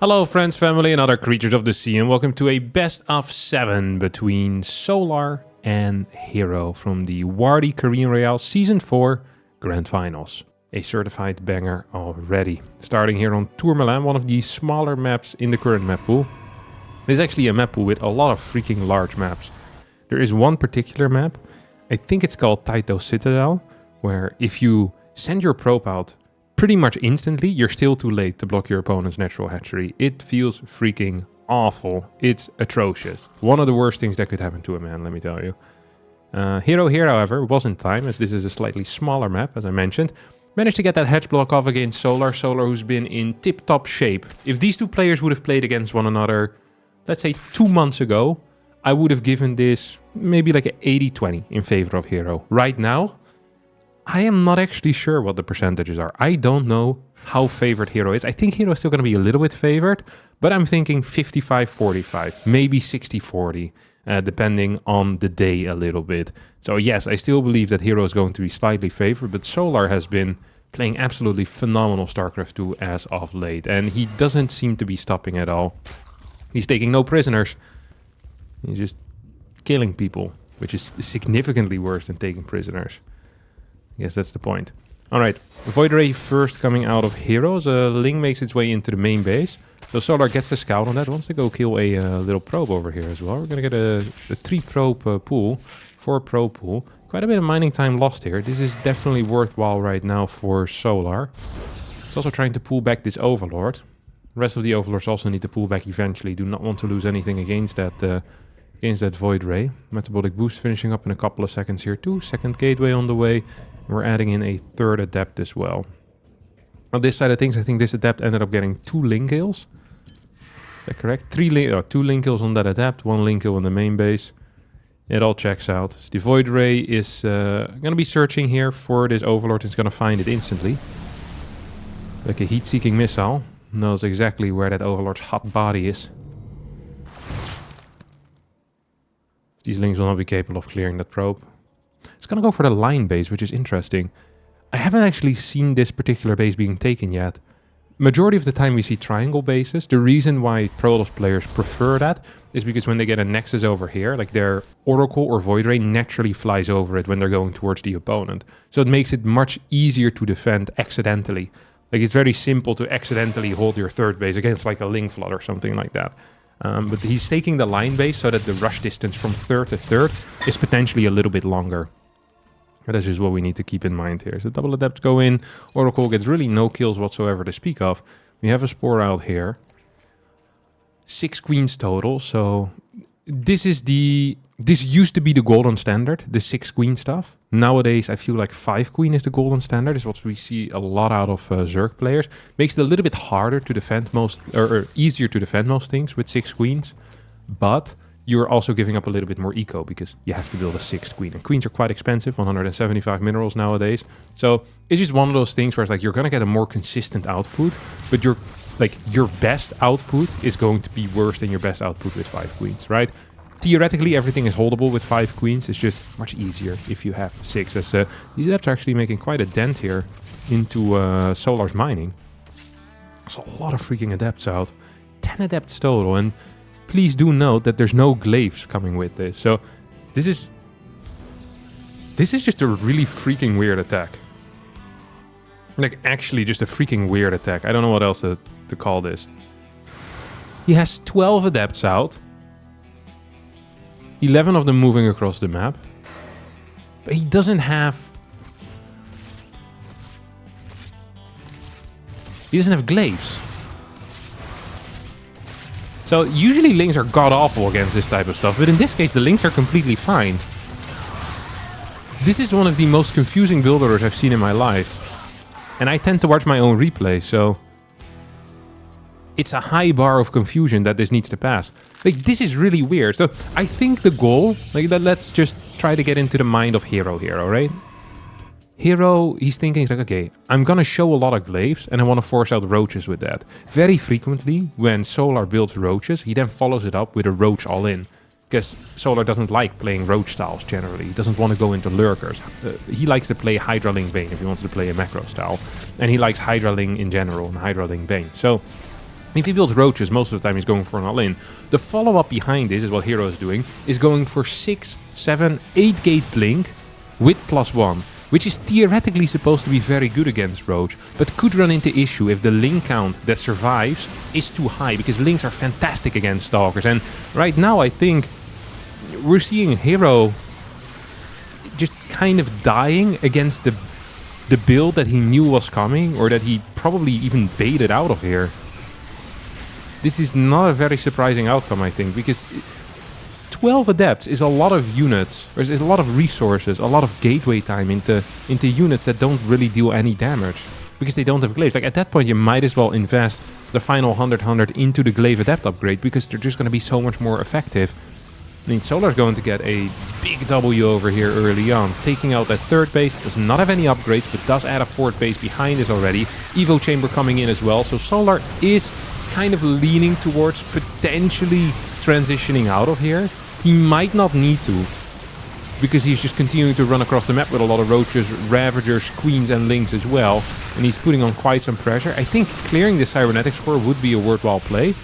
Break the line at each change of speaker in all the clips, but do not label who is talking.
Hello friends, family and other creatures of the sea, and welcome to a best of 7 between Solar and herO from the Wardy Carrier Royale Season 4 Grand Finals. A certified banger already. Starting here on Tourmaline, one of the smaller maps in the current map pool. This is actually a map pool with a lot of freaking large maps. There is one particular map, I think it's called Taito Citadel, where if you send your probe out pretty much instantly, you're still too late to block your opponent's natural hatchery. It feels freaking awful. It's atrocious. One of the worst things that could happen to a man, let me tell you. herO here, however, was in time, as this is a slightly smaller map, as I mentioned. Managed to get that hatch block off against Solar. Solar, who's been in tip-top shape. If these two players would have played against one another, let's say 2 months ago, I would have given this maybe like an 80-20 in favor of herO. Right now, I am not actually sure what the percentages are. I don't know how favored herO is. I think herO is still going to be a little bit favored, but I'm thinking 55-45, maybe 60-40, depending on the day a little bit. So yes, I still believe that herO is going to be slightly favored, but Solar has been playing absolutely phenomenal StarCraft 2 as of late, and he doesn't seem to be stopping at all. He's taking no prisoners. He's just killing people, which is significantly worse than taking prisoners. I guess that's the point. Alright, Void Ray first coming out of herO. So Ling makes its way into the main base. So Solar gets the scout on that. Wants to go kill a little probe over here as well. We're going to get a 3 probe pool, 4 probe pool. Quite a bit of mining time lost here. This is definitely worthwhile right now for Solar. He's also trying to pull back this Overlord. The rest of the Overlords also need to pull back eventually. Do not want to lose anything against that Void Ray. Metabolic boost finishing up in a couple of seconds here too. Second gateway on the way. We're adding in a third adept as well. On this side of things, I think this adept ended up getting 2 link kills. Is that correct? 2 link kills on that adept, 1 link kill on the main base. It all checks out. So the Void Ray is going to be searching here for this Overlord. It's going to find it instantly. Like a heat-seeking missile. Knows exactly where that Overlord's hot body is. These links will not be capable of clearing that probe. It's going to go for the line base, which is interesting. I haven't actually seen this particular base being taken yet. Majority of the time we see triangle bases. The reason why Protoss players prefer that is because when they get a Nexus over here, like their Oracle or Void Ray naturally flies over it when they're going towards the opponent. So it makes it much easier to defend accidentally. Like it's very simple to accidentally hold your third base against like a Link Flood or something like that. But he's taking the line base so that the rush distance from third to third is potentially a little bit longer. That's just what we need to keep in mind here. So double adepts go in. Oracle gets really no kills whatsoever to speak of. We have a Spore out here. 6 queens total. So this used to be the golden standard, the 6 queen stuff. Nowadays, I feel like 5 queen is the golden standard. Is what we see a lot out of Zerg players. Makes it a little bit harder to defend most, or easier to defend most things with 6 queens. But you're also giving up a little bit more eco because you have to build a 6th queen. And queens are quite expensive, 175 minerals nowadays. So it's just one of those things where it's like you're going to get a more consistent output, but your best output is going to be worse than your best output with 5 queens, right? Theoretically, everything is holdable with 5 queens. It's just much easier if you have 6. As these adepts are actually making quite a dent here into Solar's mining. There's a lot of freaking adepts out. 10 adepts total, and please do note that there's no glaives coming with this. So this is just a really freaking weird attack. Like actually just a freaking weird attack. I don't know what else to call this. He has 12 adepts out. 11 of them moving across the map. But he doesn't have glaives. So usually links are god-awful against this type of stuff, but in this case the links are completely fine. This is one of the most confusing build orders I've seen in my life. And I tend to watch my own replay, so it's a high bar of confusion that this needs to pass. Like, this is really weird. So I think the goal, like, let's just try to get into the mind of herO here, alright? herO, he's thinking, he's like, okay, I'm gonna show a lot of glaives and I want to force out roaches with that. Very frequently, when Solar builds roaches, he then follows it up with a roach all-in. Because Solar doesn't like playing roach styles generally. He doesn't want to go into lurkers. He likes to play Hydraling Bane if he wants to play a macro style. And he likes Hydraling in general and Hydraling Bane. So If he builds roaches, most of the time he's going for an all-in. The follow-up behind this is what herO is doing, is going for 6, 7, 8 gate blink with +1, which is theoretically supposed to be very good against roach, but could run into issue if the link count that survives is too high, because links are fantastic against stalkers. And right now I think we're seeing herO just kind of dying against the build that he knew was coming, or that he probably even baited out of here. This is not a very surprising outcome, I think, because 12 adepts is a lot of units, or is a lot of resources, a lot of gateway time into units that don't really deal any damage, because they don't have glaives. Like, at that point, you might as well invest the final 100 into the glaive adept upgrade, because they're just going to be so much more effective. I mean, Solar's going to get a big W over here early on, taking out that third base. Does not have any upgrades, but does add a fourth base behind this already. Evo Chamber coming in as well, so Solar is kind of leaning towards potentially transitioning out of here. He might not need to, because he's just continuing to run across the map with a lot of roaches, ravagers, queens and links as well, and he's putting on quite some pressure. I think clearing the cybernetics core would be a worthwhile play.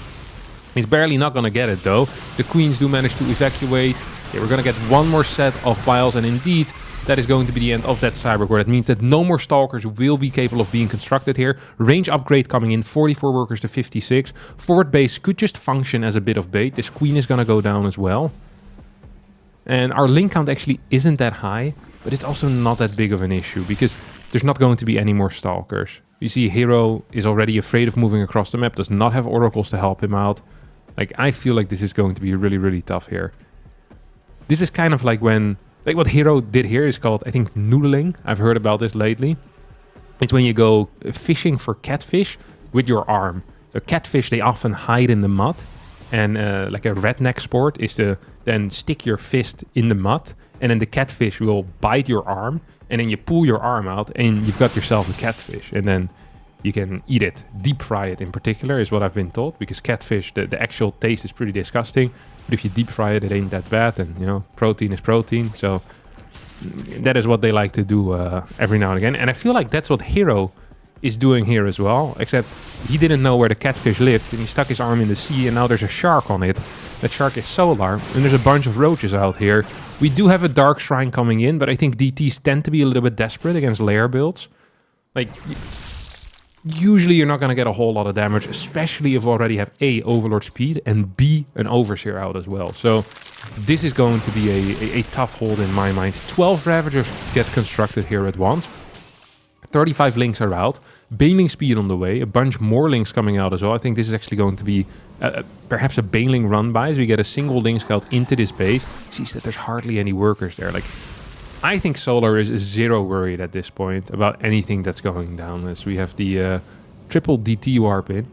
He's barely not going to get it though. The queens do manage to evacuate. Okay, we're going to get one more set of biles, and indeed that is going to be the end of that cyber core. That means that no more stalkers will be capable of being constructed here. Range upgrade coming in, 44 workers to 56. Forward base could just function as a bit of bait. This queen is going to go down as well. And our link count actually isn't that high, but it's also not that big of an issue, because there's not going to be any more stalkers. You see herO is already afraid of moving across the map, does not have oracles to help him out. Like, I feel like this is going to be really, really tough here. This is kind of like when... Like, what herO did here is called, I think, noodling. I've heard about this lately. It's when you go fishing for catfish with your arm. So catfish, they often hide in the mud. And like a redneck sport is to then stick your fist in the mud. And then the catfish will bite your arm. And then you pull your arm out and you've got yourself a catfish. And then you can eat it. Deep fry it in particular is what I've been told. Because catfish, the actual taste is pretty disgusting. But if you deep fry it, it ain't that bad. And, you know, protein is protein. So that is what they like to do every now and again. And I feel like that's what herO is doing here as well. Except he didn't know where the catfish lived. And he stuck his arm in the sea. And now there's a shark on it. That shark is Solar. And there's a bunch of roaches out here. We do have a Dark Shrine coming in. But I think DTs tend to be a little bit desperate against lair builds. Like... Usually you're not going to get a whole lot of damage, especially if you already have A, Overlord speed, and B, an Overseer out as well. So this is going to be a tough hold in my mind. 12 Ravagers get constructed here at once. 35 links are out. Baneling speed on the way. A bunch more links coming out as well. I think this is actually going to be perhaps a Baneling run by, as we get a single link scout into this base. Sees that there's hardly any workers there. Like, I think Solar is zero worried at this point about anything that's going down. As we have the triple DT warp in.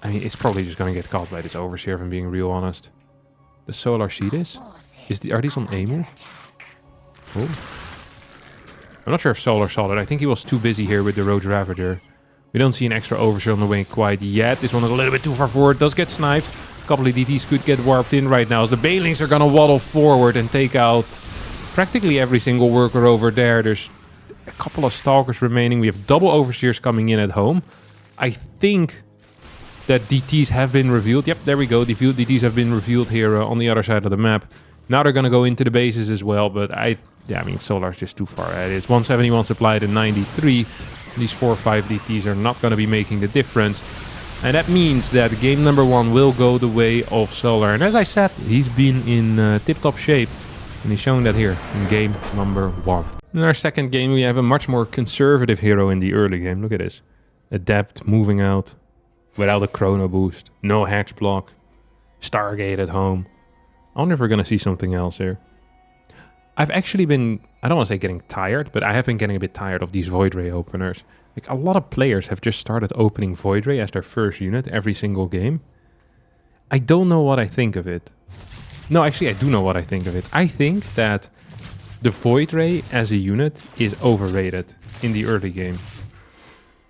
I mean, it's probably just going to get caught by this Overseer, if I'm being real honest. The Solar see this? Are these on A move? Oh. I'm not sure if Solar saw that. I think he was too busy here with the Roach Ravager. We don't see an extra Overseer on the way quite yet. This one is a little bit too far forward. Does get sniped. A couple of DTs could get warped in right now, as the Banelings are going to waddle forward and take out practically every single worker over there. There's a couple of Stalkers remaining. We have double Overseers coming in at home. I think that DTs have been revealed. Yep, there we go. DTs have been revealed here on the other side of the map. Now they're going to go into the bases as well, but I mean, Solar's just too far ahead. It's 171 supplied and 93. These 4 or 5 DTs are not going to be making the difference. And that means that game number 1 will go the way of Solar. And as I said, he's been in tip-top shape. And he's showing that here in game number 1. In our second game, we have a much more conservative herO in the early game. Look at this. Adept moving out without a chrono boost. No hatch block. Stargate at home. I wonder if we're going to see something else here. I've actually been, I don't want to say getting tired, but I have been getting a bit tired of these Void Ray openers. Like, a lot of players have just started opening Void Ray as their first unit every single game. I don't know what I think of it. No, actually, I do know what I think of it. I think that the Void Ray as a unit is overrated in the early game.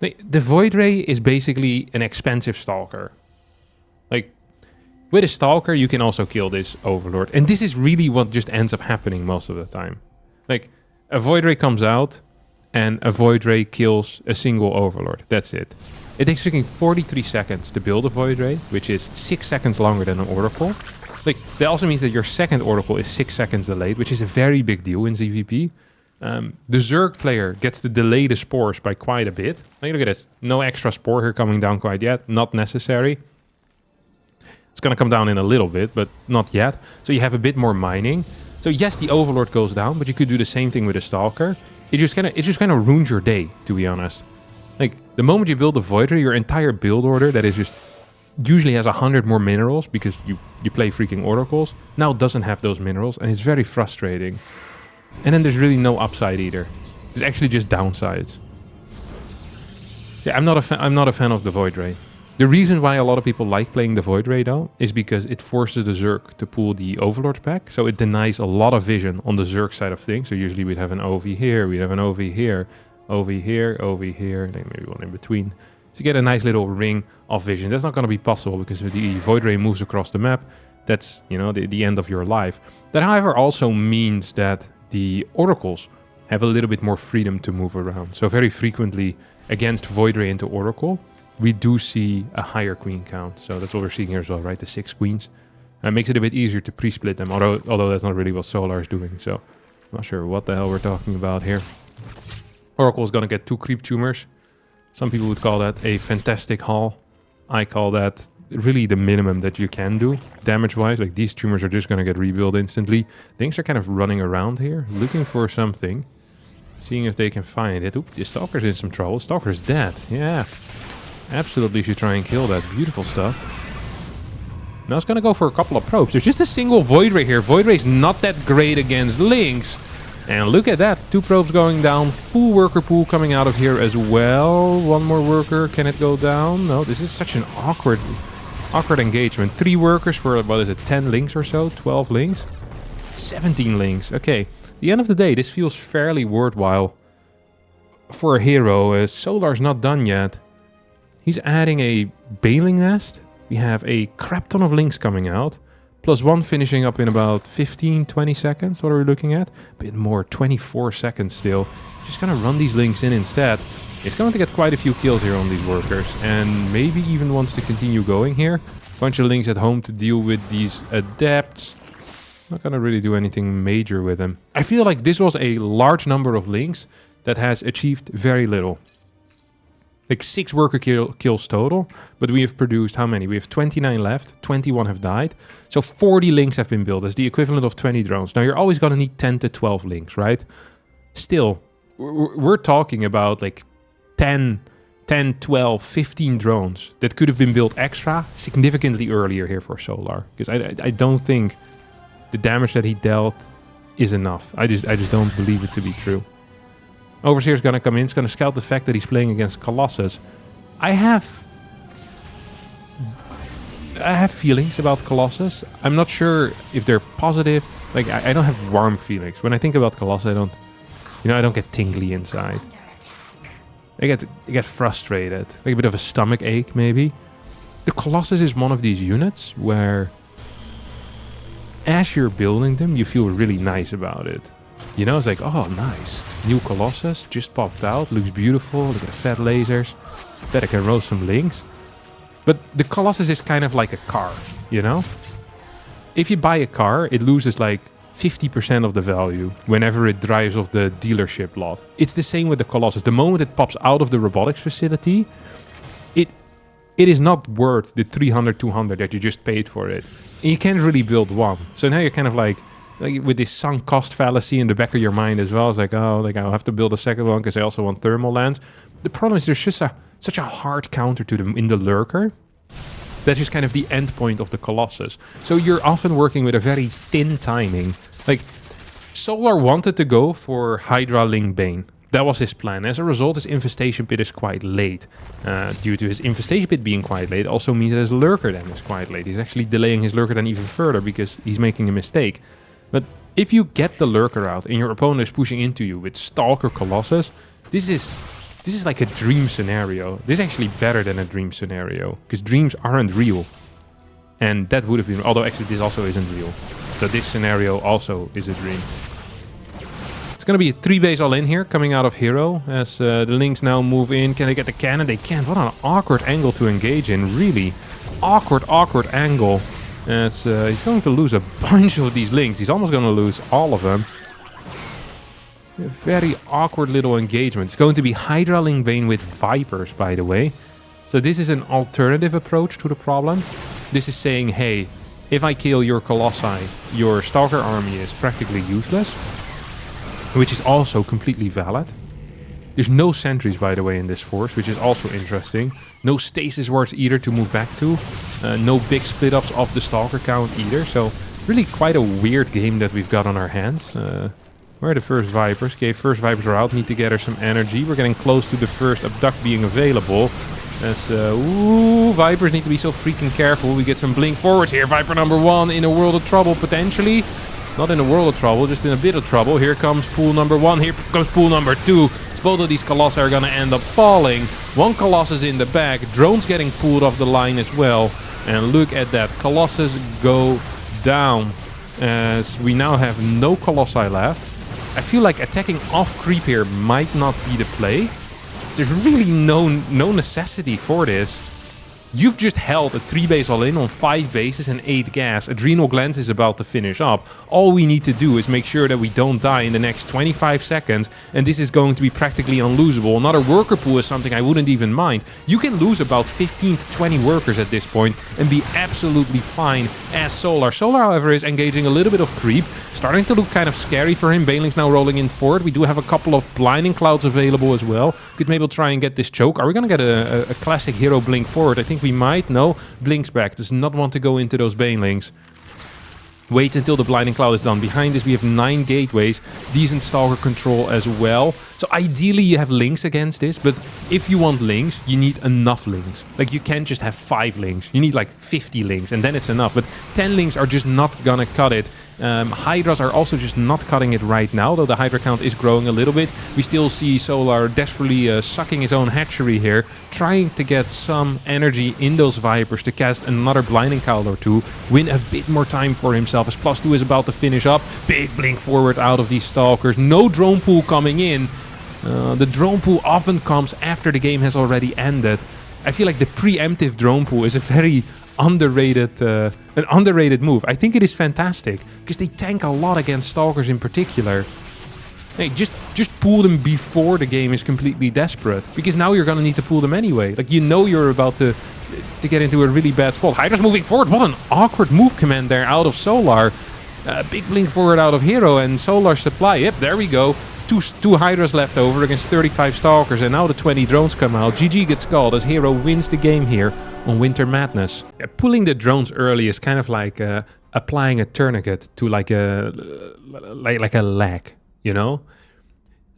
The Void Ray is basically an expensive Stalker. Like, with a Stalker, you can also kill this Overlord. And this is really what just ends up happening most of the time. Like, a Void Ray comes out, and a Void Ray kills a single Overlord. That's it. It takes freaking 43 seconds to build a Void Ray, which is 6 seconds longer than an Oracle. Like, that also means that your second Oracle is 6 seconds delayed, which is a very big deal in ZVP. The Zerg player gets to delay the spores by quite a bit. Like, look at this. No extra spore here coming down quite yet. Not necessary. It's going to come down in a little bit, but not yet. So you have a bit more mining. So yes, the Overlord goes down, but you could do the same thing with a Stalker. It just kind of ruins your day, to be honest. Like, the moment you build a Void Ray, your entire build order that is just usually has 100 more minerals because you play freaking Oracles, now doesn't have those minerals, and it's very frustrating. And then there's really no upside either. It's actually just downsides. Yeah, I'm not a fan of the Void Ray. The reason why a lot of people like playing the Void Ray though is because it forces the Zerg to pull the Overlord back, so it denies a lot of vision on the Zerg side of things. So usually we'd have an OV here, we'd have an OV here, OV here, OV here, then maybe one in between. So you get a nice little ring of vision. That's not going to be possible because if the Void Ray moves across the map, that's, you know, the end of your life. That, however, also means that the Oracles have a little bit more freedom to move around. So very frequently against Void Ray into Oracle, we do see a higher queen count. So that's what we're seeing here as well, right? The 6 queens. It makes it a bit easier to pre-split them, although that's not really what Solar is doing. So I'm not sure what the hell we're talking about here. Oracle is going to get 2 creep tumors. Some people would call that a fantastic haul. I call that really the minimum that you can do damage-wise. Like, these tumors are just going to get rebuilt instantly. Things are kind of running around here, looking for something. Seeing if they can find it. Oop, the Stalker's in some trouble. Stalker's dead. Yeah. Absolutely should try and kill that. Beautiful stuff. Now it's going to go for a couple of probes. There's just a single Void Ray here. Void Ray's not that great against Lynx. And look at that. 2 probes going down. Full worker pool coming out of here as well. 1 more worker. Can it go down? No, this is such an awkward engagement. 3 workers for, what is it, 10 links or so? 12 links? 17 links. Okay. At the end of the day, this feels fairly worthwhile for a herO. Solar's not done yet. He's adding a Baling Nest. We have a crap ton of links coming out. +1 finishing up in about 15, 20 seconds. What are we looking at? A bit more, 24 seconds still. Just gonna run these links in instead. It's going to get quite a few kills here on these workers. And maybe even wants to continue going here. Bunch of links at home to deal with these adepts. Not gonna really do anything major with them. I feel like this was a large number of links that has achieved very little. Like 6 worker kills total, but we have produced how many? We have 29 left, 21 have died. So 40 links have been built. That's the equivalent of 20 drones. Now you're always going to need 10 to 12 links, right? Still, we're talking about like 10, 12, 15 drones that could have been built extra significantly earlier here for Solar. Because I don't think the damage that he dealt is enough. I just don't believe it to be true. Overseer's gonna come in. It's gonna scout the fact that he's playing against Colossus. I have feelings about Colossus. I'm not sure if they're positive. Like, I don't have warm feelings. When I think about Colossus, I don't get tingly inside. I get frustrated. Like a bit of a stomach ache, maybe. The Colossus is one of these units where as you're building them, you feel really nice about it. You know, it's like, oh, nice. New Colossus just popped out. Looks beautiful. Look at the fat lasers. Bet I can roast some links. But the Colossus is kind of like a car, you know? If you buy a car, it loses like 50% of the value whenever it drives off the dealership lot. It's the same with the Colossus. The moment it pops out of the robotics facility, it is not worth the 300, 200 that you just paid for it. And you can't really build one. So now you're kind of like with this sunk cost fallacy in the back of your mind as well. It's like, oh, like I'll have to build a second one because I also want thermal lands. The problem is there's just such a hard counter to them in the Lurker. That's just kind of the end point of the Colossus. So you're often working with a very thin timing. Like, Solar wanted to go for Hydra Ling Bane. That was his plan. As a result, his Infestation Pit is quite late. Due to his Infestation Pit being quite late, also means that his Lurker then is quite late. He's actually delaying his Lurker then even further because he's making a mistake. But if you get the Lurker out and your opponent is pushing into you with Stalker Colossus, this is like a dream scenario. This is actually better than a dream scenario because dreams aren't real. And that would have been, although actually this also isn't real. So this scenario also is a dream. going to be a 3-base all-in here coming out of herO as the Lynx now move in. Can they get the cannon? They can't. What an awkward angle to engage in. Really awkward angle. As he's going to lose a bunch of these Lynx. He's almost going to lose all of them. A very awkward little engagement. It's going to be Hydra Link Vein with Vipers, by the way. So this is an alternative approach to the problem. This is saying, hey, if I kill your Colossi, your Stalker army is practically useless. Which is also completely valid. There's no sentries, by the way, in this force, which is also interesting. No stasis wards either to move back to. No big split-ups of the Stalker count either. So really quite a weird game that we've got on our hands. Where are the first Vipers? Okay, first Vipers are out. Need to gather some energy. We're getting close to the first Abduct being available. As, Vipers need to be so freaking careful. We get some blink forwards here. Viper number 1 in a world of trouble, potentially. Not in a world of trouble, just in a bit of trouble. Here comes pool number 1. Here comes pool number 2. Both of these Colossi are going to end up falling. One Colossus in the back. Drones getting pulled off the line as well. And look at that. Colossus go down. As we now have no Colossi left. I feel like attacking off creep here might not be the play. There's really no necessity for this. You've just held a 3-base all-in on 5 bases and 8 gas. Adrenal Glands is about to finish up. All we need to do is make sure that we don't die in the next 25 seconds. And this is going to be practically unlosable. Another worker pool is something I wouldn't even mind. You can lose about 15 to 20 workers at this point and be absolutely fine as Solar. Solar, however, is engaging a little bit of creep. Starting to look kind of scary for him. Baneling's now rolling in forward. We do have a couple of Blinding Clouds available as well. Could maybe try and get this choke. Are we going to get a classic herO blink forward? I think we might. No. Blinks back. Does not want to go into those Banelings. Wait until the Blinding Cloud is done. Behind this we have 9 gateways. Decent Stalker control as well. So ideally you have Lynx against this. But if you want Lynx, you need enough Lynx. Like you can't just have 5 Lynx. You need like 50 Lynx and then it's enough. But 10 Lynx are just not gonna cut it. Hydras are also just not cutting it right now, though the Hydra count is growing a little bit. We still see Solar desperately sucking his own hatchery here, trying to get some energy in those Vipers to cast another Blinding Cloud or 2, win a bit more time for himself as +2 is about to finish up. Big blink forward out of these Stalkers. No drone pool coming in. The drone pool often comes after the game has already ended. I feel like the preemptive drone pool is a very underrated move. I think it is fantastic because they tank a lot against Stalkers in particular. Hey, just pull them before the game is completely desperate, because now you're gonna need to pull them anyway. Like, you know you're about to get into a really bad spot. Hydra's moving forward. What an awkward move command there out of Solar. Big blink forward out of herO and Solar supply. Yep, there we go. Two Hydras left over against 35 Stalkers, and now the 20 drones come out. GG gets called as herO wins the game here on Winter Madness. Yeah, pulling the drones early is kind of like applying a tourniquet to like a leg, you know?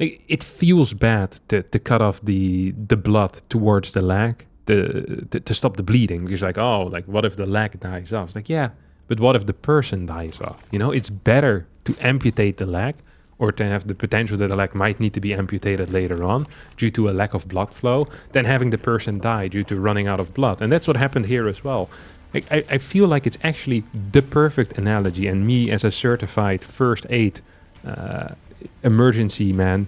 Like, it feels bad to cut off the blood towards the leg to stop the bleeding, because like, oh, like what if the leg dies off? It's like, yeah, but what if the person dies off? You know, it's better to amputate the leg, or to have the potential that the leg might need to be amputated later on due to a lack of blood flow, than having the person die due to running out of blood. And that's what happened here as well. I feel like it's actually the perfect analogy, and me as a certified first aid emergency man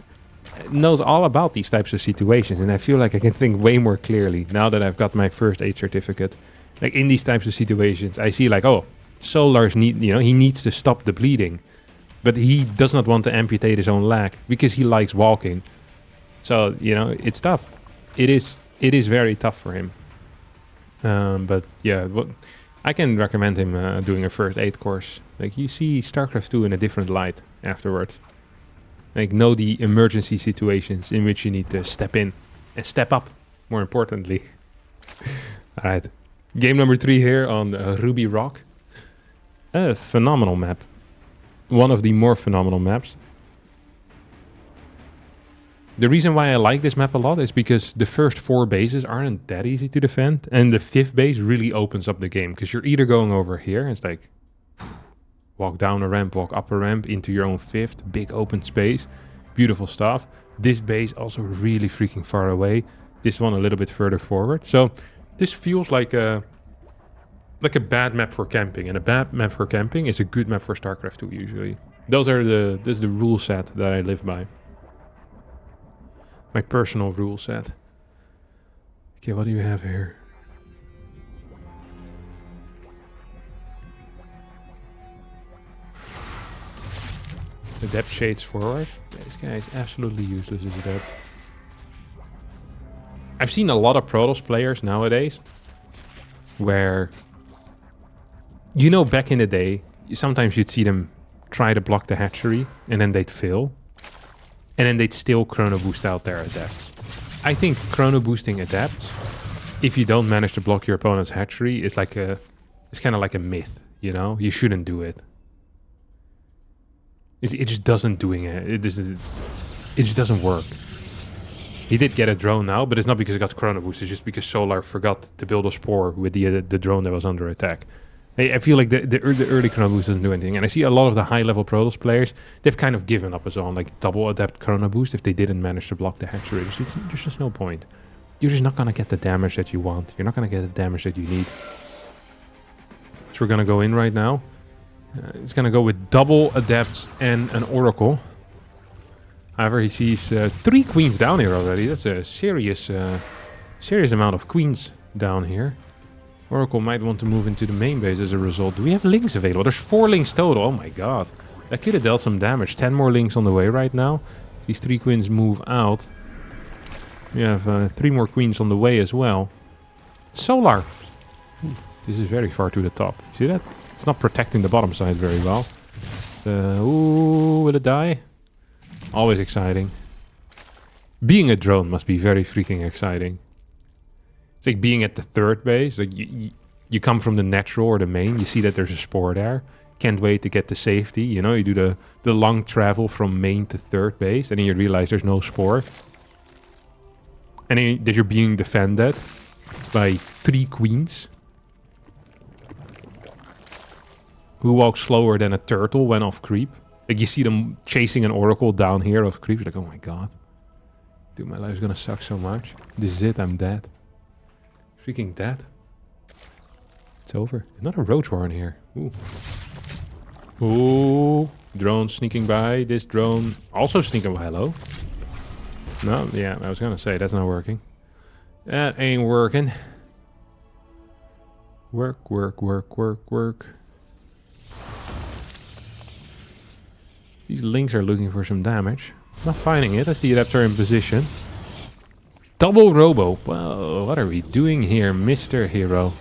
knows all about these types of situations, and I feel like I can think way more clearly now that I've got my first aid certificate. Like, in these types of situations, I see like, oh, Solar's he needs to stop the bleeding. But he does not want to amputate his own leg because he likes walking. So, you know, it's tough. It is very tough for him. But yeah, I can recommend him doing a first aid course. Like, you see StarCraft 2 in a different light afterwards. Like, know the emergency situations in which you need to step in and step up, more importantly. All right. Game number 3 here on Ruby Rock. A phenomenal map. One of the more phenomenal maps. The reason why I like this map a lot is because the first 4 bases aren't that easy to defend, and the 5th base really opens up the game, because you're either going over here, it's like walk down a ramp, walk up a ramp into your own 5th, big open space, beautiful stuff. This base also really freaking far away. This one a little bit further forward. So this feels like a bad map for camping, and a bad map for camping is a good map for StarCraft 2 usually. This is the rule set that I live by. My personal rule set. Okay, what do you have here? Adept shades forward. Yeah, this guy is absolutely useless as adept. I've seen a lot of Protoss players nowadays where, you know, back in the day, sometimes you'd see them try to block the hatchery and then they'd fail. And then they'd still chrono boost out their adepts. I think chrono boosting adepts, if you don't manage to block your opponent's hatchery, is like it's kind of like a myth, you know? You shouldn't do it. It just doesn't doing it. It just doesn't work. He did get a drone now, but it's not because he got chrono boost. It's just because Solar forgot to build a spore with the drone that was under attack. I feel like the early chrono boost doesn't do anything. And I see a lot of the high-level Protoss players, they've kind of given up as on like double adept chrono boost if they didn't manage to block the hatchery. There's just no point. You're just not going to get the damage that you want. You're not going to get the damage that you need. So we're going to go in right now. It's going to go with double adepts and an oracle. However, he sees 3 queens down here already. That's a serious amount of queens down here. Oracle might want to move into the main base as a result. Do we have links available? There's 4 links total. Oh my god. That could have dealt some damage. 10 more links on the way right now. These 3 queens move out. We have 3 more queens on the way as well. Solar. This is very far to the top. See that? It's not protecting the bottom side very well. Ooh, will it die? Always exciting. Being a drone must be very freaking exciting. It's like being at the 3rd base. Like you come from the natural or the main. You see that there's a spore there. Can't wait to get to safety. You know, you do the long travel from main to 3rd base. And then you realize there's no spore. And then that you're being defended by 3 queens. Who walk slower than a turtle when off creep. Like you see them chasing an oracle down here off creep. You're like, oh my god. Dude, my life's gonna suck so much. This is it, I'm dead. Freaking dead. It's over. Another roach warren here. Ooh. Ooh. Drone sneaking by. This drone also sneaking by. Hello. No, yeah, I was gonna say, that's not working. That ain't working. Work, work, work, work, work. These links are looking for some damage. Not finding it as the adapter in position. Double robo. Well, what are we doing here, Mr. herO?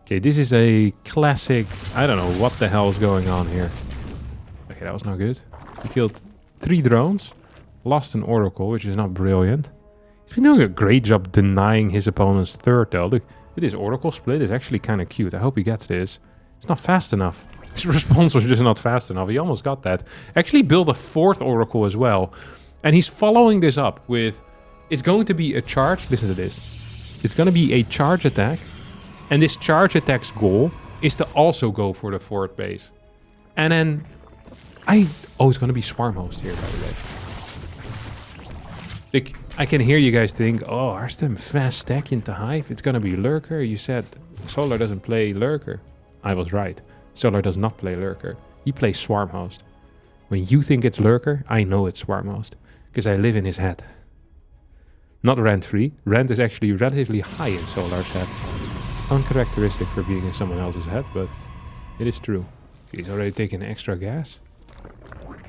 Okay, this is a classic... I don't know what the hell is going on here. Okay, that was not good. He killed 3 drones. Lost an oracle, which is not brilliant. He's been doing a great job denying his opponent's 3rd though. Look, this oracle split is actually kind of cute. I hope he gets this. It's not fast enough. His response was just not fast enough. He almost got that. Actually built a 4th oracle as well. And he's following this up with... It's going to be a charge. Listen to this. It's going to be a charge attack. And this charge attack's goal is to also go for the 4th base. And then... Oh, it's going to be swarm host here, by the way. Like, I can hear you guys think, oh, Harstem fast stack into Hive. It's going to be Lurker. You said Solar doesn't play Lurker. I was right. Solar does not play Lurker. He plays Swarm Host. When you think it's Lurker, I know it's Swarm Host. Because I live in his head. Not Rent 3. Rent is actually relatively high in Solar's head. Uncharacteristic for being in someone else's head, but it is true. He's already taken extra gas.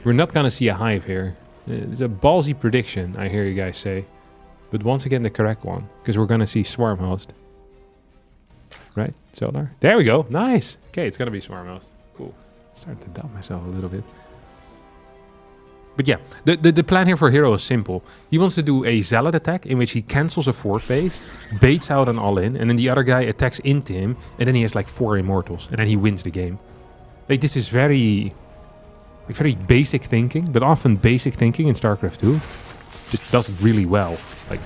We're not gonna see a Hive here. It's a ballsy prediction, I hear you guys say. But once again, the correct one. Because we're gonna see Swarm Host. Right, Solar? There we go. Nice. Okay, it's gonna be Swarm Host. Cool. Starting to doubt myself a little bit. But yeah, the plan here for herO is simple. He wants to do a Zealot attack in which he cancels a 4th base, baits out an all-in, and then the other guy attacks into him, and then he has like 4 immortals, and then he wins the game. Like, this is very basic thinking, but often basic thinking in StarCraft 2 just does it really well. Like,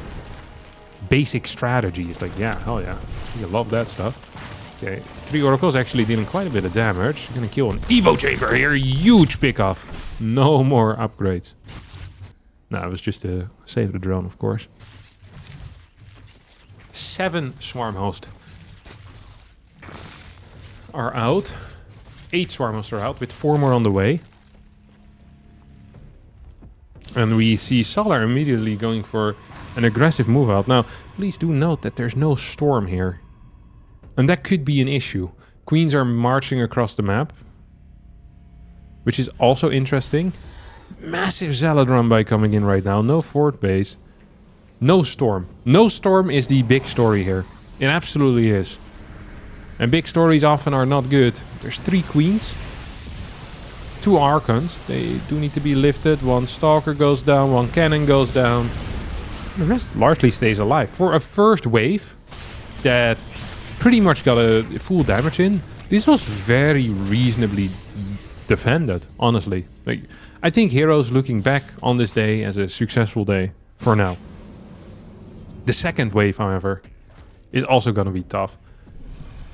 basic strategy. It's like, yeah, hell yeah. You love that stuff. Okay, 3 oracles actually dealing quite a bit of damage. Gonna kill an Evo Chamber here. Huge pick-off. No more upgrades. No, it was just to save the drone, of course. 7 Swarm Host are out. 8 Swarm Hosts are out, with 4 more on the way. And we see Solar immediately going for an aggressive move out. Now, please do note that there's no storm here. And that could be an issue. Queens are marching across the map, which is also interesting. Massive Zealot run by coming in right now. No fort base. No storm. No storm is the big story here. It absolutely is. And big stories often are not good. There's 3 queens. 2 Archons. They do need to be lifted. 1 Stalker goes down. 1 Cannon goes down. The rest largely stays alive. For a first wave that pretty much got a full damage in, this was very reasonably defended, honestly. Like, I think hero's looking back on this day as a successful day for now. The second wave, however, is also going to be tough.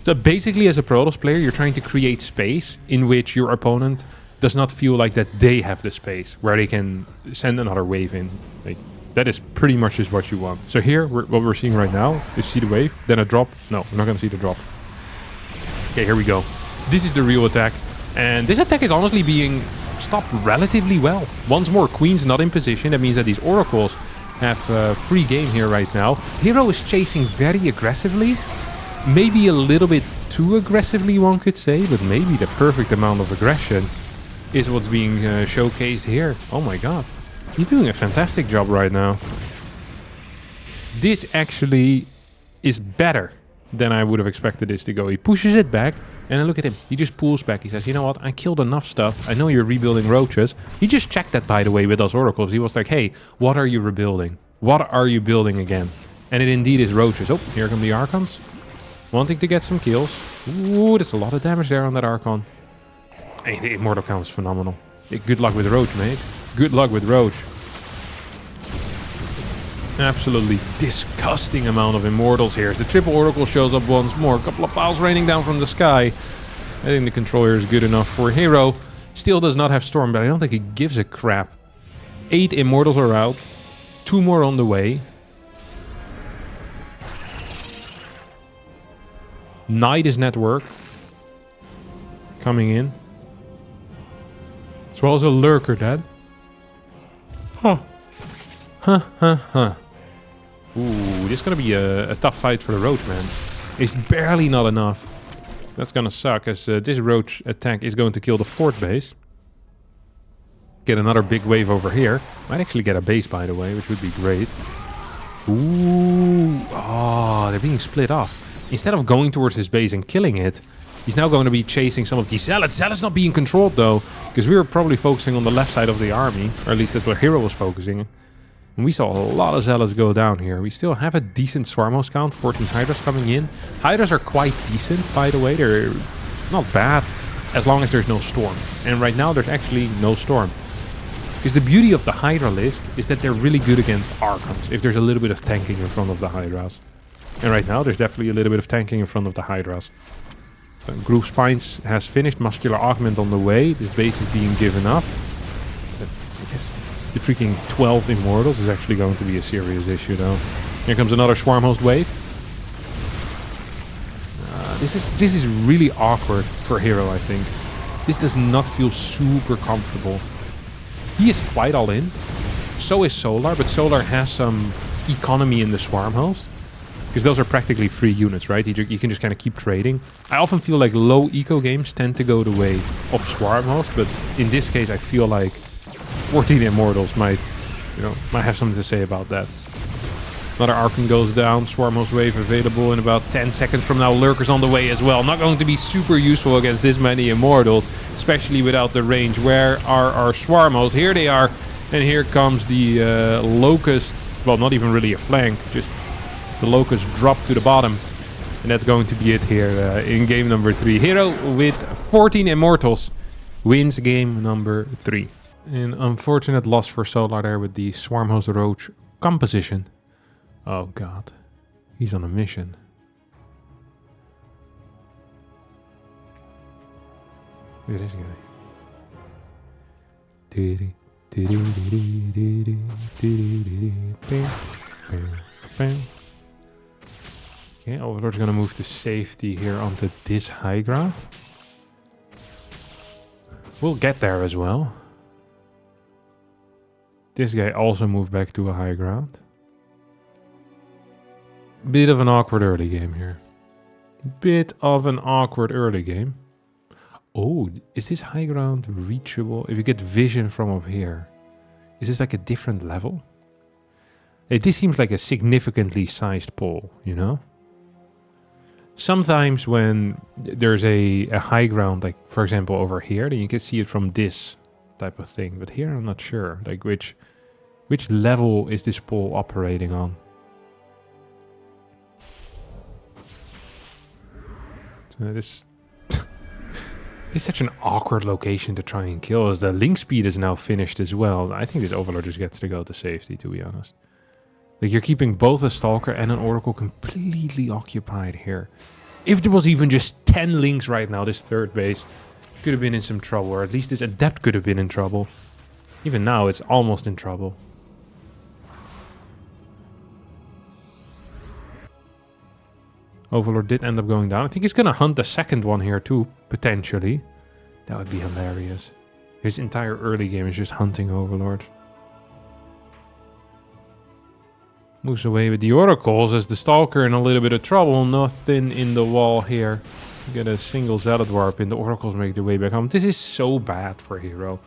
So basically, as a Protoss player, you're trying to create space in which your opponent does not feel like that they have the space where they can send another wave in. Like, that is pretty much just what you want. So here, what we're seeing right now, you see the wave, then a drop. No, we're not going to see the drop. Okay, here we go. This is the real attack. And this attack is honestly being stopped relatively well. Once more, Queen's not in position. That means that these Oracles have free game here right now. herO is chasing very aggressively. Maybe a little bit too aggressively, one could say. But maybe the perfect amount of aggression is what's being showcased here. Oh my god. He's doing a fantastic job right now. This actually is better than I would have expected this to go. He pushes it back. And then look at him. He just pulls back. He says, you know what? I killed enough stuff. I know you're rebuilding roaches. He just checked that, by the way, with those oracles. He was like, hey, what are you rebuilding? What are you building again? And it indeed is roaches. Oh, here come the Archons. Wanting to get some kills. Ooh, there's a lot of damage there on that Archon. Hey, the Immortal count is phenomenal. Hey, good luck with Roach, mate. Good luck with Roach. Absolutely disgusting amount of Immortals here. The triple Oracle shows up once more. A couple of piles raining down from the sky. I think the controller is good enough for herO. Still does not have Storm, but I don't think he gives a crap. 8 Immortals are out. 2 more on the way. Knight is network. Coming in. As well as a Lurker, Dad. Huh. Huh. Ooh, this is going to be a tough fight for the Roach, man. It's barely not enough. That's going to suck, as this Roach attack is going to kill the fort base. Get another big wave over here. Might actually get a base, by the way, which would be great. Ooh. Oh, they're being split off. Instead of going towards this base and killing it, he's now going to be chasing some of these Zealots. Zealots not being controlled, though, because we were probably focusing on the left side of the army. Or at least that's where herO was focusing. And we saw a lot of Zealots go down here. We still have a decent Swarm host count. 14 Hydras coming in. Hydras are quite decent, by the way. They're not bad, as long as there's no Storm. And right now, there's actually no Storm. Because the beauty of the Hydra list is that they're really good against Archons, if there's a little bit of tanking in front of the Hydras. And right now, there's definitely a little bit of tanking in front of the Hydras. Groove Spines has finished. Muscular Augment on the way. This base is being given up. I guess the freaking 12 Immortals is actually going to be a serious issue, though. Here comes another Swarm host wave. This is really awkward for herO, I think. This does not feel super comfortable. He is quite all in. So is Solar, but Solar has some economy in the Swarm host. Because those are practically free units, right? You can just kind of keep trading. I often feel like low eco games tend to go the way of Swarm host, but in this case I feel like 14 Immortals might have something to say about that. Another Archon goes down. Swarm host wave available in about 10 seconds from now. Lurkers on the way as well. Not going to be super useful against this many Immortals, especially without the range. Where are our Swarm hosts? Here they are. And here comes the Locust. Well, not even really a flank. Just the Locust drop to the bottom. And that's going to be it here in game number 3. herO with 14 Immortals wins game number 3. An unfortunate loss for Solar there with the Swarm host Roach composition. Oh god, he's on a mission. Look at this guy. Okay, Overlord's gonna move to safety here onto this high ground. We'll get there as well. This guy also moved back to a high ground. Bit of an awkward early game here. Bit of an awkward early game. Oh, is this high ground reachable? If you get vision from up here, is this like a different level? This seems like a significantly sized pole, you know? Sometimes when there's a high ground, like for example over here, then you can see it from this type of thing. But here I'm not sure, like which level is this pole operating on? So this is such an awkward location to try and kill, as the link speed is now finished as well. I think this Overlord just gets to go to safety, to be honest. Like, you're keeping both a Stalker and an Oracle completely occupied here. If there was even just 10 links right now, this third base could have been in some trouble. Or at least this Adept could have been in trouble. Even now, it's almost in trouble. Overlord did end up going down. I think he's going to hunt the second one here too, potentially. That would be hilarious. His entire early game is just hunting Overlord. Moves away with the Oracles as the Stalker in a little bit of trouble. Nothing in the wall here. Get a single Zealot Warp and the Oracles make their way back home. This is so bad for herO.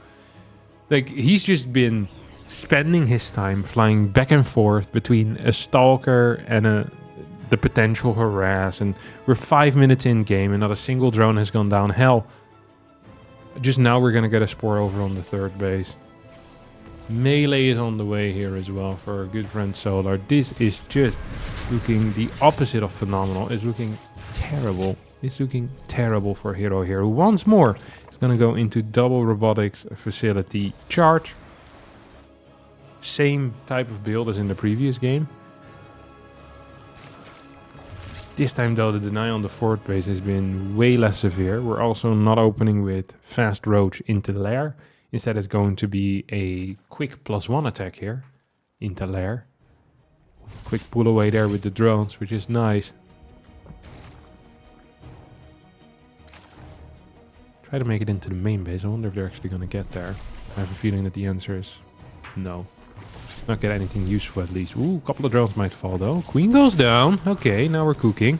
Like, he's just been spending his time flying back and forth between a Stalker and the potential harass. And we're 5 minutes in game and not a single drone has gone down. Hell, just now we're going to get a Spore over on the third base. Melee is on the way here as well for our good friend Solar. This is just looking the opposite of phenomenal. It's looking terrible. It's looking terrible for herO here. Once more, it's going to go into double robotics facility charge. Same type of build as in the previous game. This time though, the deny on the fourth base has been way less severe. We're also not opening with fast roach into lair. Instead, it's going to be a quick +1 attack here into lair. Quick pull away there with the drones, which is nice. Try to make it into the main base. I wonder if they're actually going to get there. I have a feeling that the answer is no. Not get anything useful at least. Ooh, a couple of drones might fall though. Queen goes down. Okay, now we're cooking.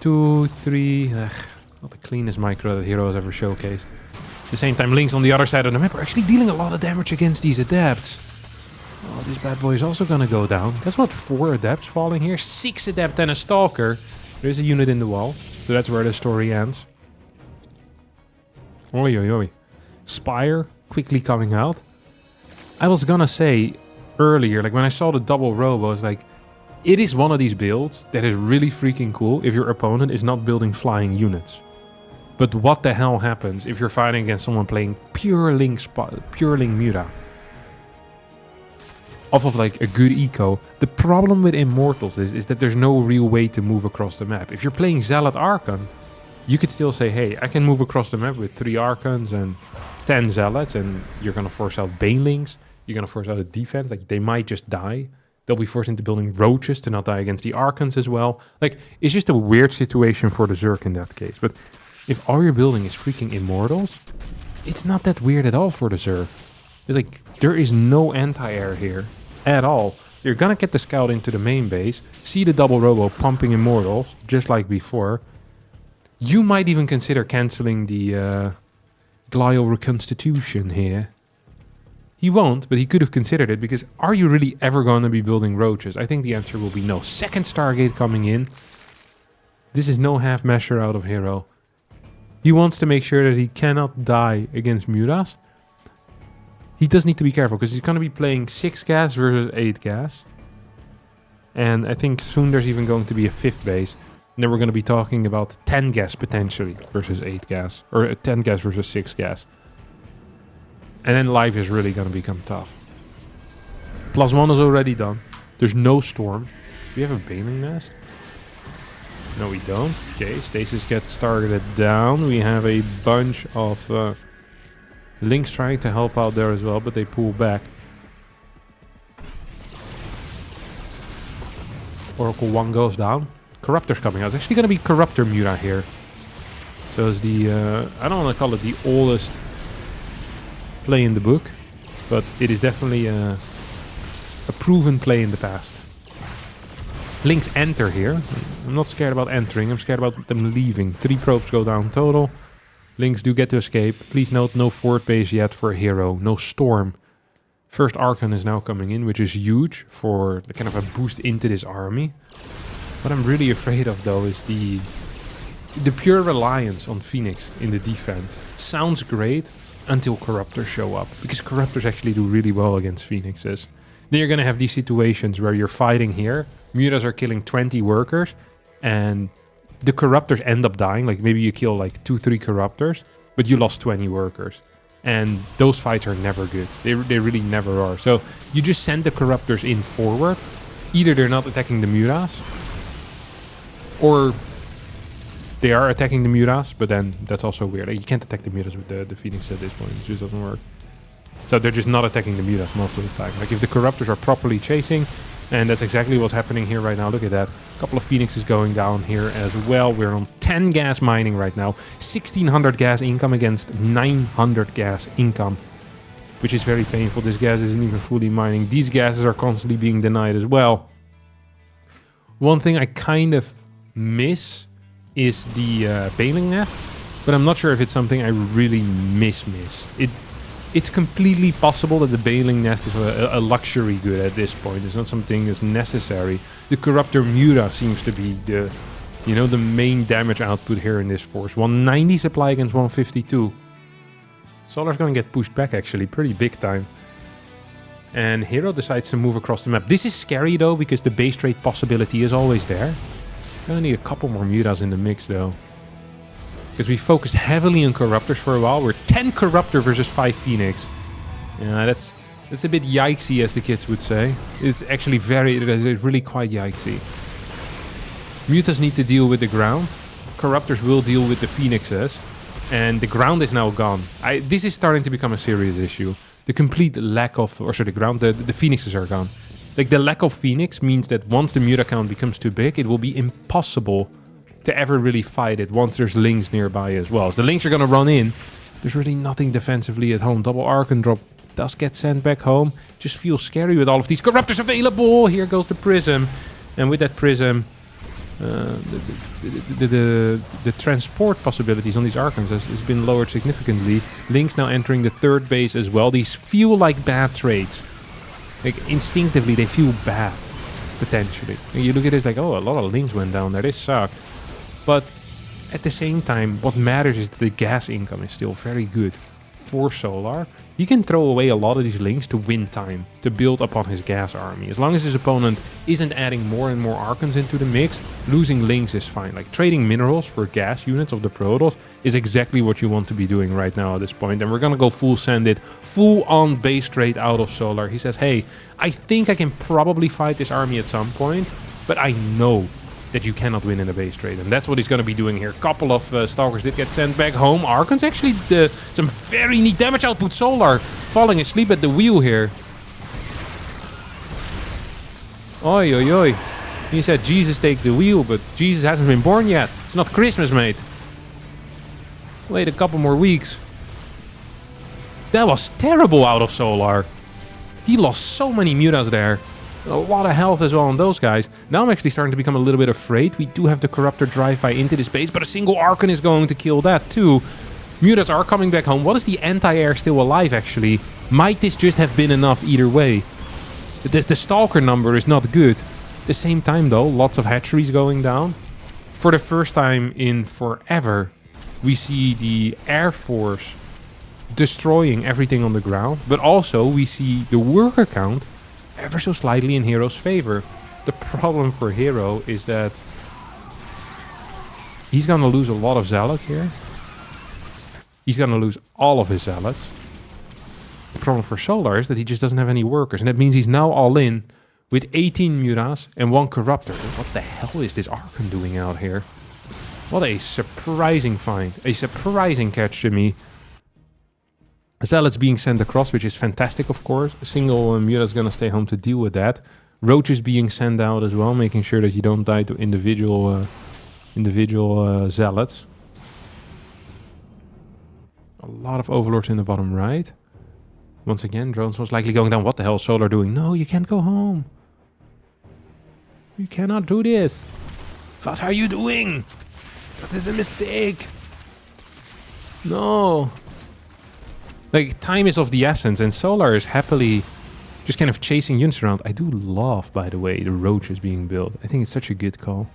2, 3. Not the cleanest micro that herO has ever showcased. At the same time, links on the other side of the map are actually dealing a lot of damage against these Adepts. Oh, this bad boy is also gonna go down. That's what, 4 Adepts falling here? 6 Adept and a Stalker. There's a unit in the wall. So that's where the story ends. Oi, oi, oi. Spire quickly coming out. I was gonna say earlier, like when I saw the double robo, I was like, it is one of these builds that is really freaking cool if your opponent is not building flying units. But what the hell happens if you're fighting against someone playing pure link Muta? Off of like a good eco. The problem with Immortals is that there's no real way to move across the map. If you're playing Zealot Archon, you could still say, hey, I can move across the map with 3 Archons and 10 Zealots, and you're going to force out Banelings. You're going to force out a defense. Like, they might just die. They'll be forced into building Roaches to not die against the Archons as well. Like, it's just a weird situation for the Zerg in that case. But if all you're building is freaking Immortals, it's not that weird at all for the Zerg. It's like, there is no anti-air here at all. You're gonna get the scout into the main base, see the double robo pumping Immortals, just like before. You might even consider cancelling the Glial Reconstitution here. He won't, but he could have considered it, because are you really ever going to be building Roaches? I think the answer will be no. Second Stargate coming in. This is no half measure out of herO. He wants to make sure that he cannot die against Mutas. He does need to be careful, because he's going to be playing 6 gas versus 8 gas. And I think soon there's even going to be a 5th base. And then we're going to be talking about 10 gas potentially versus 8 gas. Or 10 gas versus 6 gas. And then life is really going to become tough. +1 is already done. There's no storm. Do we have a Baneling Nest? No, we don't. Okay, Stasis gets targeted down. We have a bunch of links trying to help out there as well, but they pull back. Oracle 1 goes down. Corruptor's coming out. It's actually going to be Corruptor Muta here. So it's the, I don't want to call it the oldest play in the book, but it is definitely a proven play in the past. Lynx enter here. I'm not scared about entering. I'm scared about them leaving. 3 probes go down total. Lynx do get to escape. Please note, no forward base yet for herO. No storm. First Archon is now coming in, which is huge for the kind of a boost into this army. What I'm really afraid of, though, is the pure reliance on Phoenix in the defense. Sounds great until Corruptors show up, because Corruptors actually do really well against Phoenixes. Then you're going to have these situations where you're fighting here, Mutas are killing 20 workers, and the Corruptors end up dying. Like maybe you kill like 2-3 Corruptors, but you lost 20 workers. And those fights are never good. They really never are. So you just send the Corruptors in forward. Either they're not attacking the Mutas, or they are attacking the Mutas, but then that's also weird. Like, you can't attack the Mutas with the Phoenix at this point. It just doesn't work. So they're just not attacking the Mutas most of the time. Like if the Corruptors are properly chasing, and that's exactly what's happening here right now. Look at that. A couple of Phoenixes going down here as well. We're on 10 gas mining right now. 1600 gas income against 900 gas income, which is very painful. This gas isn't even fully mining. These gases are constantly being denied as well. One thing I kind of miss is the Baling Nest, but I'm not sure if it's something I really miss. It's completely possible that the Baling Nest is a luxury good at this point. It's not something that's necessary. The Corruptor Muta seems to be the main damage output here in this force. 190 supply against 152. Solar's going to get pushed back actually pretty big time. And herO decides to move across the map. This is scary though, because the base trade possibility is always there. Gonna need a couple more Mutas in the mix though, because we focused heavily on Corruptors for a while. We're 10 Corruptor versus 5 Phoenix. Yeah, that's a bit yikesy, as the kids would say. It's actually it's really quite yikesy. Mutas need to deal with the ground. Corruptors will deal with the Phoenixes. And the ground is now gone. This is starting to become a serious issue. The complete lack of... the Phoenixes are gone. Like, the lack of Phoenix means that once the Muta count becomes too big, it will be impossible to ever really fight it once there's Lynx nearby as well. So the Lynx are going to run in. There's really nothing defensively at home. Double Archon drop does get sent back home. Just feels scary with all of these Corruptors available. Here goes the Prism. And with that Prism, the transport possibilities on these Archons has been lowered significantly. Lynx now entering the third base as well. These feel like bad trades. Like, instinctively, they feel bad, potentially. And you look at this like, oh, a lot of Lynx went down there. This sucked. But at the same time, what matters is that the gas income is still very good for Solar. He can throw away a lot of these Lynx to win time, to build upon his gas army. As long as his opponent isn't adding more and more Archons into the mix, losing Lynx is fine. Like, trading minerals for gas units of the Protoss is exactly what you want to be doing right now at this point. And we're gonna go full send it, full on base trade out of Solar. He says, hey, I think I can probably fight this army at some point, but I know that you cannot win in a base trade. And that's what he's going to be doing here. Couple of Stalkers did get sent back home. Archons actually some very neat damage output. Solar falling asleep at the wheel here. Oi, oi, oi. He said, Jesus, take the wheel, but Jesus hasn't been born yet. It's not Christmas, mate. Wait a couple more weeks. That was terrible out of Solar. He lost so many Mutas there. A lot of health as well on those guys. Now I'm actually starting to become a little bit afraid. We do have the Corruptor drive-by into this base, but a single Archon is going to kill that too. Mutas are coming back home. What is the anti-air still alive, actually? Might this just have been enough either way? The Stalker number is not good. At the same time, though, lots of hatcheries going down. For the first time in forever, we see the Air Force destroying everything on the ground, but also we see the worker count ever so slightly in herO's favor. The problem for herO is that he's gonna lose a lot of Zealots here. He's gonna lose all of his Zealots. The problem for Solar is that he just doesn't have any workers, and that means he's now all in with 18 Mutas and 1 Corruptor. What the hell is this Archon doing out here? What a surprising find. A surprising catch to me. Zealots being sent across, which is fantastic, of course. A single Muta is going to stay home to deal with that. Roaches being sent out as well, making sure that you don't die to individual Zealots. A lot of Overlords in the bottom right. Once again, drones most likely going down. What the hell is Solar doing? No, you can't go home. You cannot do this. What are you doing? This is a mistake. No. Like, time is of the essence, and Solar is happily just kind of chasing units around. I do love, by the way, the roaches being built. I think it's such a good call.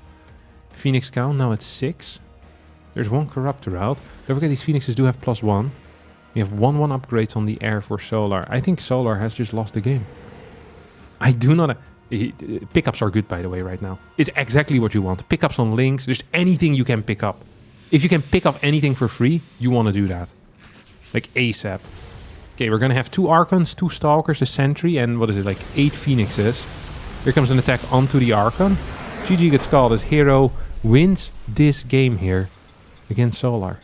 Phoenix count, now it's 6. There's 1 Corruptor out. Don't forget, these Phoenixes do have +1. We have 1/1 upgrades on the air for Solar. I think Solar has just lost the game. I do not... pickups are good, by the way, right now. It's exactly what you want. Pickups on links. There's anything you can pick up. If you can pick up anything for free, you want to do that. Like ASAP. Okay, we're going to have 2 Archons, 2 Stalkers, a Sentry, and what is it, like 8 Phoenixes. Here comes an attack onto the Archon. GG gets called as herO wins this game here against Solar.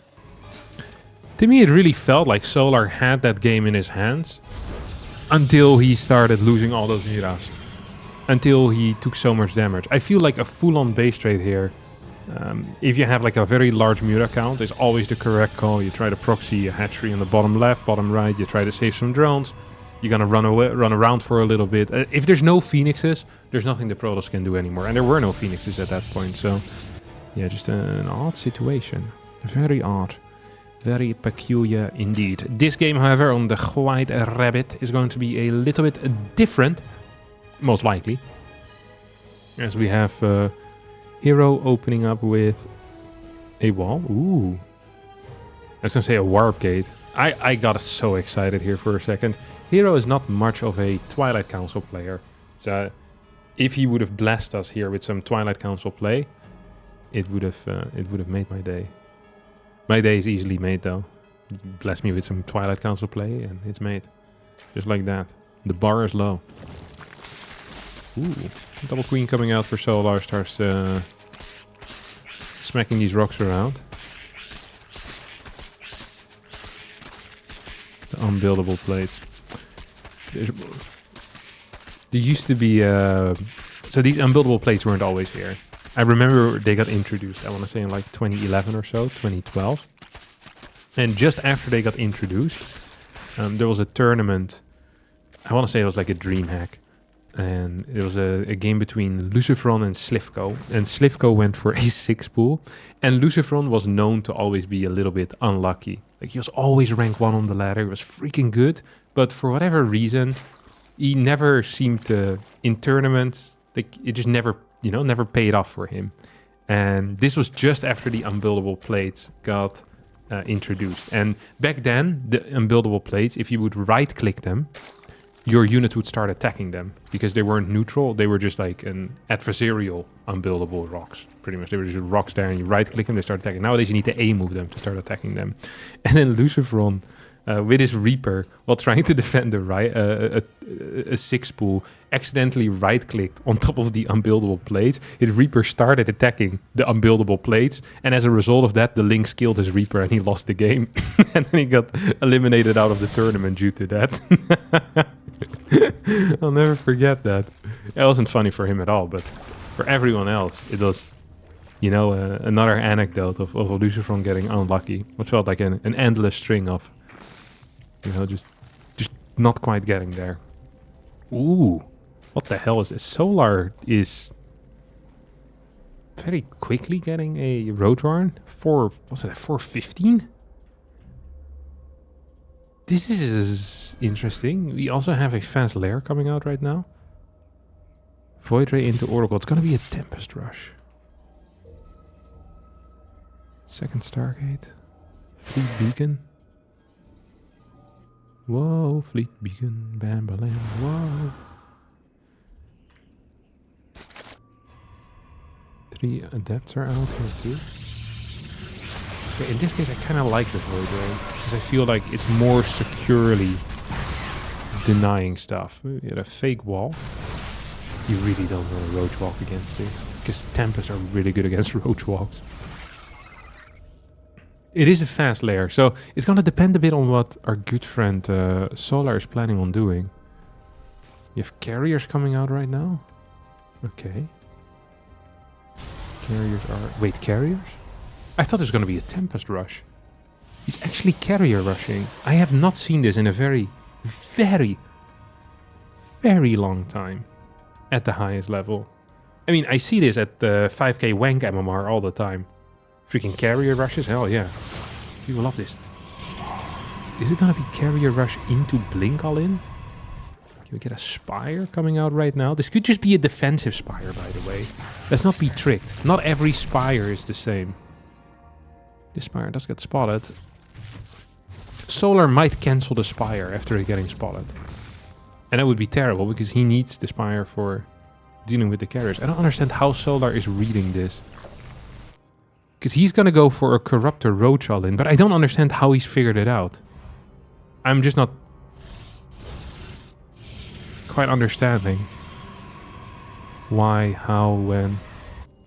To me, it really felt like Solar had that game in his hands until he started losing all those Miras. Until he took so much damage. I feel like a full-on base trade here. If you have like a very large Mura count, is always the correct call. You try to proxy a hatchery on the bottom left, bottom right. You try to save some drones. You're gonna run around for a little bit. If there's no Phoenixes, there's nothing the Protoss can do anymore. And there were no Phoenixes at that point. So, yeah, just an odd situation. Very odd. Very peculiar indeed. This game, however, on the White Rabbit is going to be a little bit different. Most likely. As we have herO opening up with a wall. Ooh. I was going to say a warp gate. I got so excited here for a second. herO is not much of a Twilight Council player. So if he would have blessed us here with some Twilight Council play, it would have made my day. My day is easily made though. Bless me with some Twilight Council play and it's made. Just like that. The bar is low. Ooh, double queen coming out for Solar, starts smacking these rocks around. The unbuildable plates. There used to be... so these unbuildable plates weren't always here. I remember they got introduced, I want to say in like 2011 or so, 2012. And just after they got introduced, there was a tournament. I want to say it was like a dream hack. And it was a game between Lucifron and Slivko. And Slivko went for a 6 pool. And Lucifron was known to always be a little bit unlucky. Like, he was always rank 1 on the ladder. He was freaking good. But for whatever reason, he never seemed to, in tournaments, like, it just never, never paid off for him. And this was just after the unbuildable plates got introduced. And back then, the unbuildable plates, if you would right-click them, your unit would start attacking them because they weren't neutral. They were just like an adversarial unbuildable rocks. Pretty much, they were just rocks there, and you right-click them, they start attacking. Nowadays, you need to A-move them to start attacking them. And then Lucifron, with his Reaper, while trying to defend a 6 pool, accidentally right-clicked on top of the unbuildable plates. His Reaper started attacking the unbuildable plates, and as a result of that, the Lynx killed his Reaper and he lost the game. And then he got eliminated out of the tournament due to that. I'll never forget that. It wasn't funny for him at all, but for everyone else, it was, another anecdote of Lucifron getting unlucky, which felt like an endless string of, just not quite getting there. Ooh, what the hell is this? Solar is very quickly getting a Roadwarn. 415? This is interesting. We also have a fast lair coming out right now. Void Ray into Oracle. It's going to be a Tempest Rush. Second Stargate. Fleet Beacon. Whoa, Fleet Beacon. Bam, bam, whoa. 3 Adepts are out here too. In this case, I kind of like the Void Ray, because I feel like it's more securely denying stuff. You had a fake wall. You really don't want to roach walk against this, because Tempests are really good against roach walks. It is a fast layer, so it's going to depend a bit on what our good friend Solar is planning on doing. You have carriers coming out right now? Okay. Carriers are... Wait, carriers? I thought it was going to be a Tempest Rush. He's actually carrier rushing. I have not seen this in a very very, very long time at the highest level. I mean, I see this at the 5k wank MMR all the time. Freaking carrier rushes, hell yeah. People love this. Is it gonna be carrier rush into blink all in? Can we get a spire coming out right now? This could just be a defensive spire, by the way. Let's not be tricked. Not every spire is the same. This spire does get spotted. Solar might cancel the spire after getting spotted. And that would be terrible, because he needs the spire for dealing with the carriers. I don't understand how Solar is reading this. Because he's gonna go for a Corruptor Roach all in, but I don't understand how he's figured it out. I'm just not quite understanding why, how, when.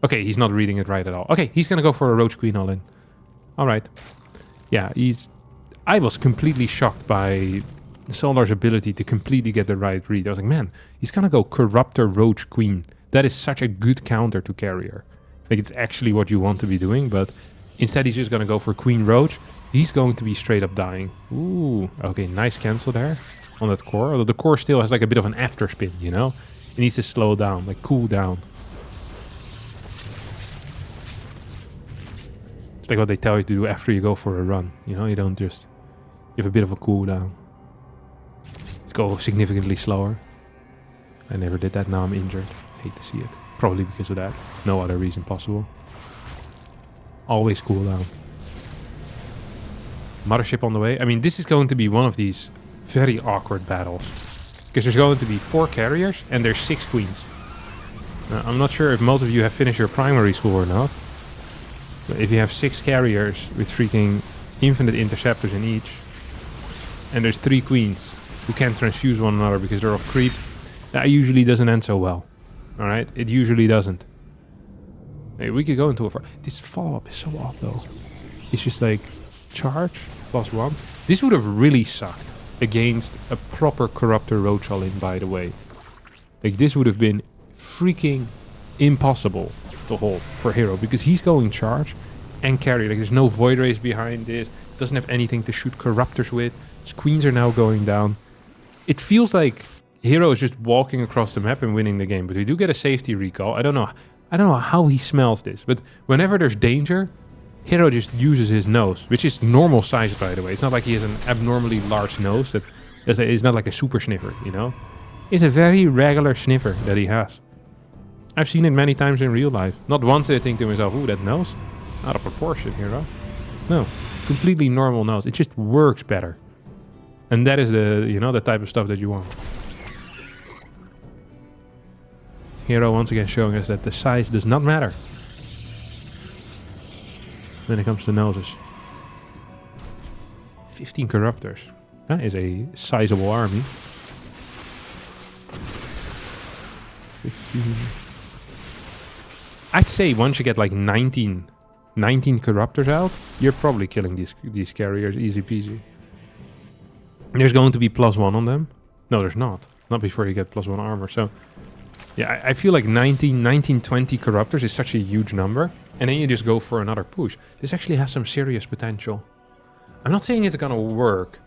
Okay, he's not reading it right at all. Okay, he's gonna go for a Roach Queen all in. Alright. Yeah, I was completely shocked by Solar's ability to completely get the right read. I was like, man, he's gonna go Corruptor Roach Queen. That is such a good counter to Carrier. Like, it's actually what you want to be doing, but instead he's just gonna go for Queen Roach. He's going to be straight up dying. Ooh, okay, nice cancel there on that core. Although the core still has like a bit of an after spin, you know? It needs to slow down, like cool down. It's like what they tell you to do after you go for a run. You know, you don't just... You have a bit of a cooldown. Go significantly slower. I never did that, now I'm injured. Hate to see it. Probably because of that. No other reason possible. Always cooldown. Mothership on the way. I mean, this is going to be one of these very awkward battles. Because there's going to be 4 carriers and there's 6 queens. I'm not sure if most of you have finished your primary school or not. But if you have 6 carriers with freaking infinite interceptors in each, and there's 3 queens who can't transfuse one another because they're off creep, that usually doesn't end so well. Alright? It usually doesn't. Hey, we could go into a... This follow-up is so odd though. It's just like... Charge +1. This would have really sucked against a proper Corruptor Roach all in, by the way. Like, this would have been freaking impossible to hold for herO, because he's going charge and carry. Like, there's no Void Rays behind this. Doesn't have anything to shoot Corruptors with. His queens are now going down. It feels like herO is just walking across the map and winning the game, but we do get a safety recall. I don't know how he smells this, but whenever there's danger, herO just uses his nose, which is normal size, by the way. It's not like he has an abnormally large nose. That is not like a super sniffer, you know? It's a very regular sniffer that he has. I've seen it many times in real life. Not once did I think to myself, ooh, that nose? Out of proportion, herO. No, completely normal nose. It just works better. And that is the, you know, the type of stuff that you want. herO once again showing us that the size does not matter when it comes to noses. 15 Corruptors. That is a sizable army. 15. I'd say once you get like 19 Corruptors out, you're probably killing these carriers easy peasy. There's going to be +1 on them. No, there's not. Not before you get +1 armor. So, yeah, I feel like 19, 20 Corruptors is such a huge number. And then you just go for another push. This actually has some serious potential. I'm not saying it's gonna work.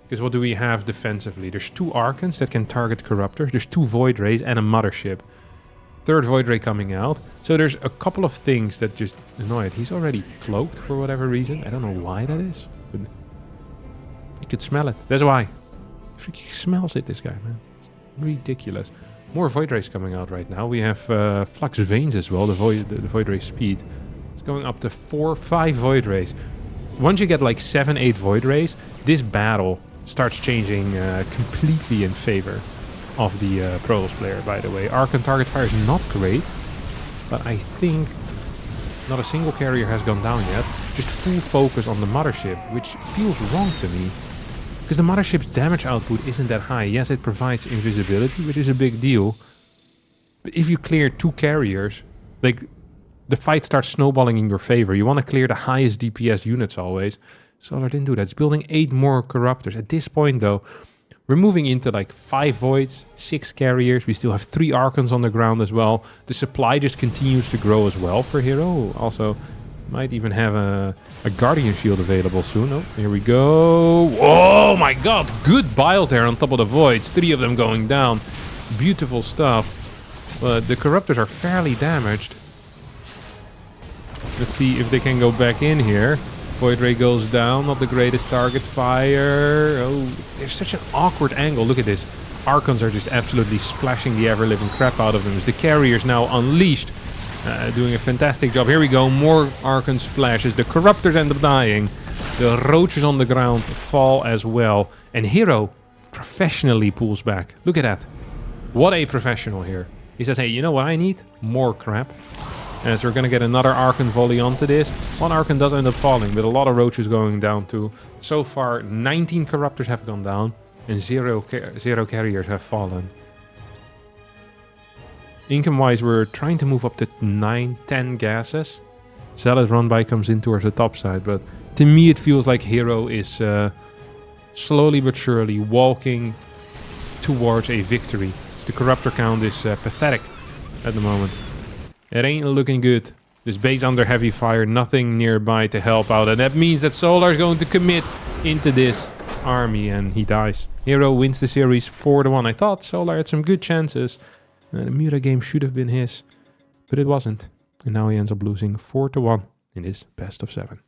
Because what do we have defensively? There's 2 Archons that can target Corruptors. There's 2 Void Rays and a Mothership. 3rd Void Ray coming out. So there's a couple of things that just annoy it. He's already cloaked for whatever reason. I don't know why that is. But you could smell it. That's why. Freaking smells it, this guy, man. It's ridiculous. More Void Rays coming out right now. We have Flux Veins as well, the Void Ray speed. It's going up to 4, 5 Void Rays. Once you get like 7, 8 Void Rays, this battle starts changing completely in favor of the Protoss player, by the way. Arc and target fire is not great, but I think not a single carrier has gone down yet. Just full focus on the Mothership, which feels wrong to me. Because the Mothership's damage output isn't that high. Yes, it provides invisibility, which is a big deal. But if you clear 2 carriers, like, the fight starts snowballing in your favor. You want to clear the highest DPS units always. Solar didn't do that. It's building 8 more Corruptors. At this point, though, we're moving into like 5 Voids, 6 carriers. We still have 3 Archons on the ground as well. The supply just continues to grow as well for herO. Also, Might even have a Guardian Shield available soon. Oh, here we go. Oh my god, good biles there on top of the Voids. 3 of them going down. Beautiful stuff. But the Corruptors are fairly damaged. Let's see if they can go back in here. Void Ray goes down, not the greatest target fire. Oh, there's such an awkward angle. Look at this. Archons are just absolutely splashing the ever-living crap out of them. As the Carrier's now unleashed. Doing a fantastic job. Here we go. More Archon splashes. The Corruptors end up dying. The Roaches on the ground fall as well. And herO professionally pulls back. Look at that. What a professional here. He says, hey, you know what I need? More crap. And so we're going to get another Archon volley onto this. One Archon does end up falling, but a lot of Roaches going down too. So far, 19 Corruptors have gone down. And zero Carriers have fallen. Income-wise, we're trying to move up to 9-10 gases. Zealot run-by comes in towards the top side, but to me it feels like herO is slowly but surely walking towards a victory. The Corruptor count is pathetic at the moment. It ain't looking good. This base under heavy fire, nothing nearby to help out, and that means that Solar is going to commit into this army, and he dies. herO wins the series 4-1. I thought Solar had some good chances. The Mura game should have been his, but it wasn't. And now he ends up losing 4-1 in this best of 7.